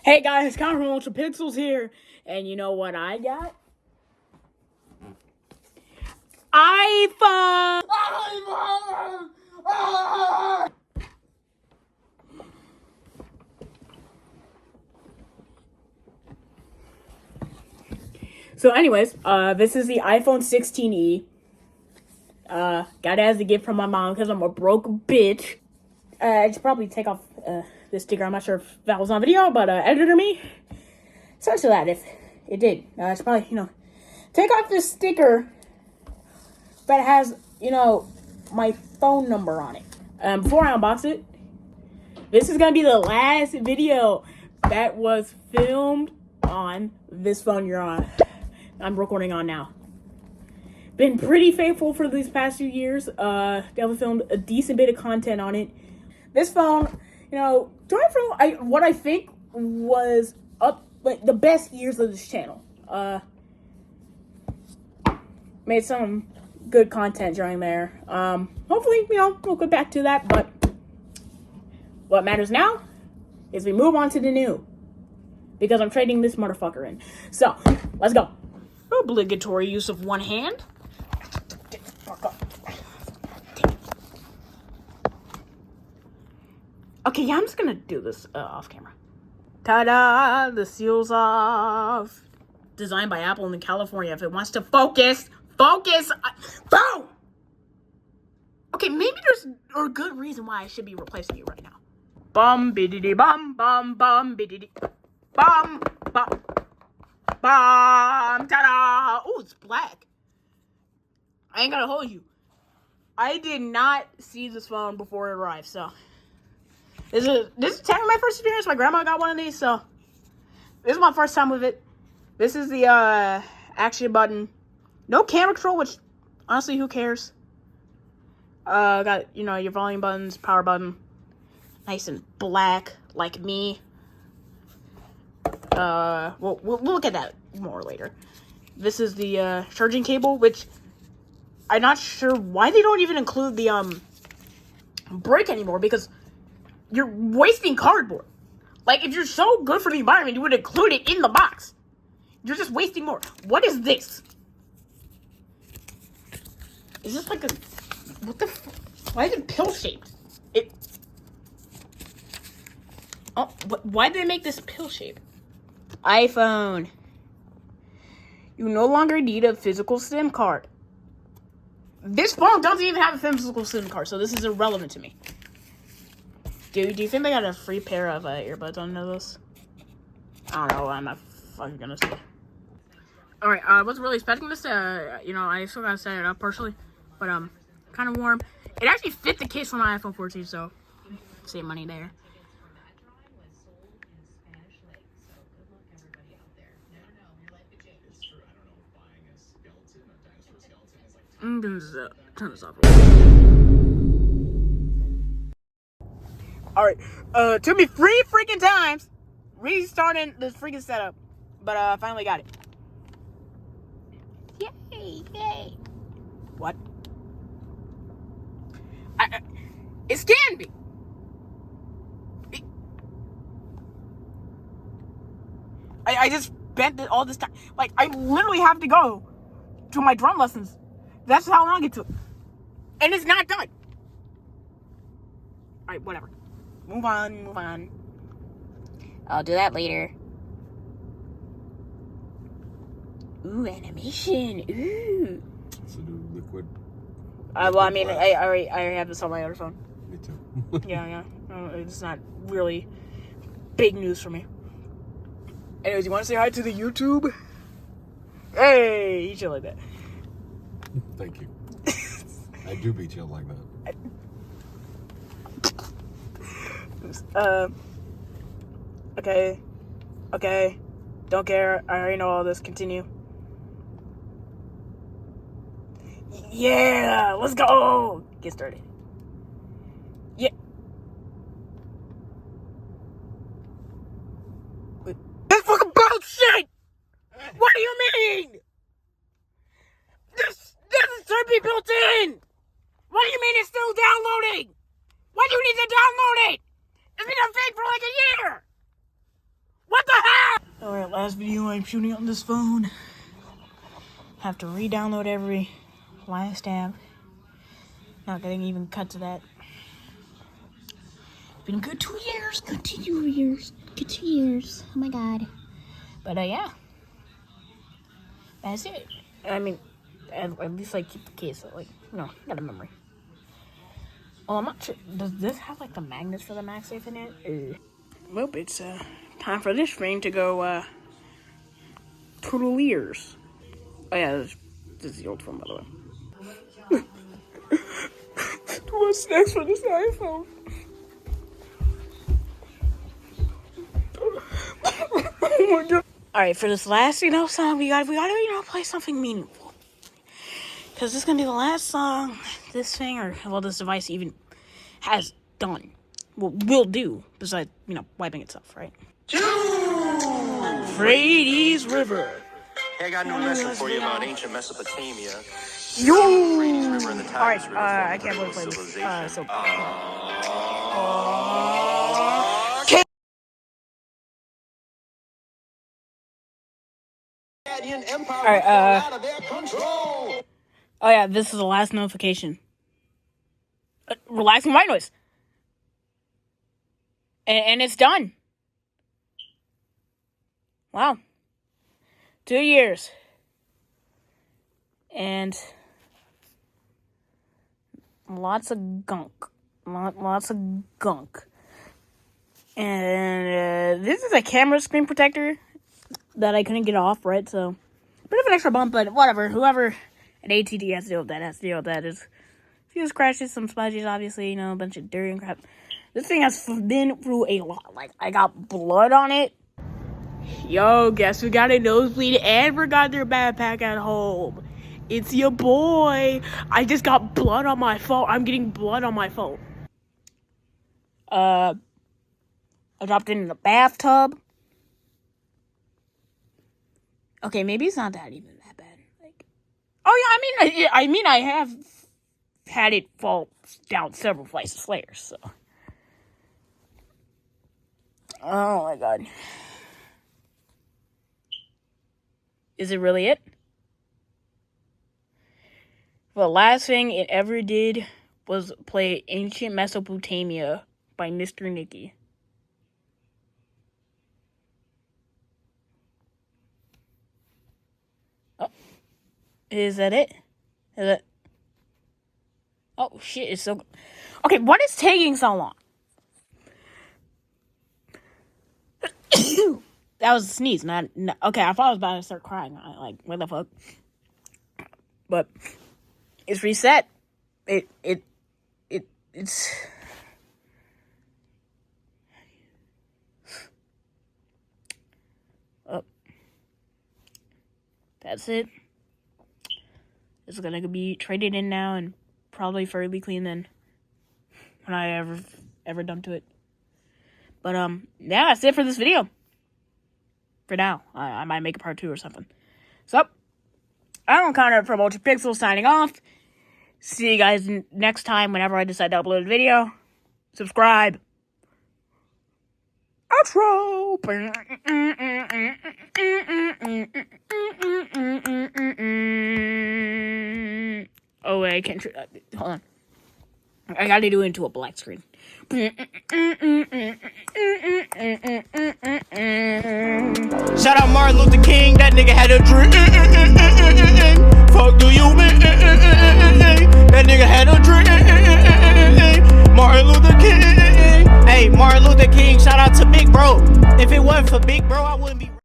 Hey guys, Connor from UltraPixels here, and you know what I got? iPhone! So anyways, this is the iPhone 16e. Got it as a gift from my mom because I'm a broke bitch. I should probably take off this sticker. I'm not sure if that was on video, but editor me. Search for that if it did. I should probably, take off this sticker that has, my phone number on it. Before I unbox it, this is going to be the last video that was filmed on this phone I'm recording on now. Been pretty faithful for these past few years. Definitely filmed a decent bit of content on it. This phone, during from what I think was the best years of this channel. Made some good content during there. Hopefully, we'll get back to that, but what matters now is we move on to the new. Because I'm trading this motherfucker in. So, let's go. Obligatory use of one hand. Okay, yeah, I'm just gonna do this off camera. Ta-da! The seal's off. Designed by Apple in California. If it wants to focus! Boom! Okay, maybe there's a good reason why I should be replacing you right now. Bum bididi bum bum bum bididi bum bum bum ta-da! Oh, it's black. I ain't gonna hold you. I did not see this phone before it arrived, so this is technically my first experience. My grandma got one of these, so this is my first time with it. This is the action button. No camera control, which honestly, who cares? Got your volume buttons, power button, nice and black like me. We'll look at that more later. This is the charging cable, which I'm not sure why they don't even include the brick anymore, because you're wasting cardboard. Like, if you're so good for the environment, you would include it in the box. You're just wasting more. What is this? Is this like a... What the... Why is it pill-shaped? Oh, why did they make this pill-shaped? iPhone. You no longer need a physical SIM card. This phone doesn't even have a physical SIM card, so this is irrelevant to me. Do you think they got a free pair of earbuds on this? I don't know. I'm not fucking gonna say. Alright, I wasn't really expecting this to, I still gotta set it up partially. But, kind of warm. It actually fit the case for my iPhone 14, so save money there. I'm gonna turn this off. Alright, took me 3 freaking times restarting this freaking setup. But, I finally got it. Yay. What? It scanned me. I just spent all this time. Like, I literally have to go to my drum lessons. That's how long it took. And it's not done. Alright, whatever. Move on. I'll do that later. Ooh, animation. Ooh. It's a new liquid. Well, I mean, I already have this on my other phone. Me too. Yeah. It's not really big news for me. Anyways, you want to say hi to the YouTube? Hey, you chill like that. Thank you. I do be chill like that. Okay. Don't care. I already know all this. Continue. Yeah, let's go. Get started. Yeah. This fucking bullshit. What do you mean? This should be built in. What do you mean it's still downloading? Why do you need to download it? It's been unfake for like a year. What last video I'm shooting on this phone. Have to re-download every last app. Not getting even cut to that. Been good 2 years. Good 2 years. Good 2 years. Oh my god. But yeah. That's it. I mean, at least like keep the case. So, like, got a memory. Oh, I'm not sure. Does this have like the magnets for the MagSafe in it? Well, it's time for this thing to go toodle-ears. Oh yeah, this is the old phone, by the way. What's next for this iPhone? Oh my god. Alright, for this last, song, we gotta, play something meaningful. Because this is gonna be the last song this thing, or, well, this device even has done. Well, will do, besides, wiping itself, right? Euphrates River. Hey, I got a new lesson for you about ancient Mesopotamia. Yo! Euphrates River and the Tigris Alright, River I can't formed believe a this. civilization. Alright, oh yeah, this is the last notification. Relaxing white noise. And it's done. Wow. 2 years. And lots of gunk. Lots of gunk. And this is a camera screen protector that I couldn't get off, right? So, bit of an extra bump, but whatever. Whoever at ATD has to deal with that, has to deal with that. It's a few scratches, some smudges, obviously, a bunch of dirt and crap. This thing has been through a lot. Like, I got blood on it. Yo, guess who got a nosebleed and forgot their backpack at home? It's your boy. I just got blood on my phone. I'm getting blood on my phone. I dropped it in the bathtub. Okay, maybe it's not that even that bad. Like, oh yeah, I mean, I have had it fall down several flights of stairs. So, oh my god, is it really it? The last thing it ever did was play Ancient Mesopotamia by Mr. Nicky. Oh, is that it? Is it? Oh shit! It's so. Okay, what is taking so long? That was a sneeze, not. Okay, I thought I was about to start crying. Like, what the fuck? But it's reset. It's. Oh. That's it. It's gonna be traded in now and probably fairly clean than when I ever done to it. But yeah, that's it for this video. For now, I might make a part 2 or something. So, I'm Connor from UltraPixels signing off. See you guys next time whenever I decide to upload a video. Subscribe. Outro. Oh wait, I can't. Hold on. I gotta do it into a black screen. Shout out Martin Luther King, that nigga had a dream. Fuck do you mean? That nigga had a dream. Martin Luther King. Hey, Martin Luther King, shout out to Big Bro. If it wasn't for Big Bro, I wouldn't be